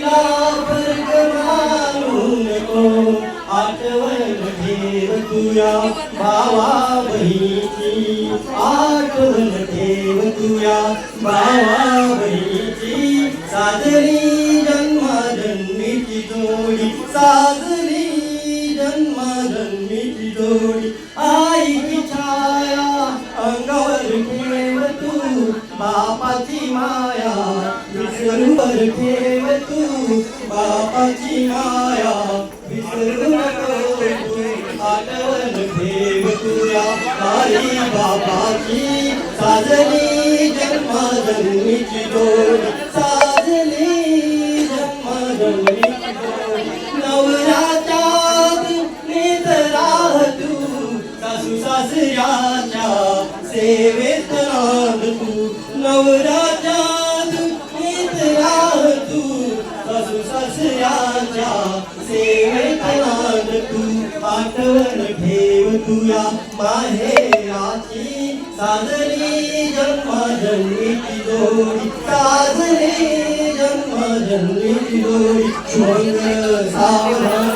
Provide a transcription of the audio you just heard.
फरक मानू नको आठवण ठेव तुया भावा बहिणीची आठवण ठेव तुया भावा बहिणीची साजरी जन्माजन्मीची जोडी साजरी जन्माजन्मीची जोडी आईची छाया अंगावर ठेव तू बापाची माया विसरूवर ठेव तू बापाची माया विसरू नको तू आठवण ठेव तुया आई बापाची साजली जन्माजन्मीची जोडी साजली जन्माजन्मीची जोडी नवऱ्याच्या नेत राह तू सासू सासऱ्याच्या सेवेत राह तू नवऱ्याच्या नेत राह तू सासू सासऱ्याच्या सेवेत राह तू आठवण ठेव तुया माहेराची साजरी जन्माजन्मीची जोडी साजरी जन्माजन्मीची जोडी मंगळ सावधान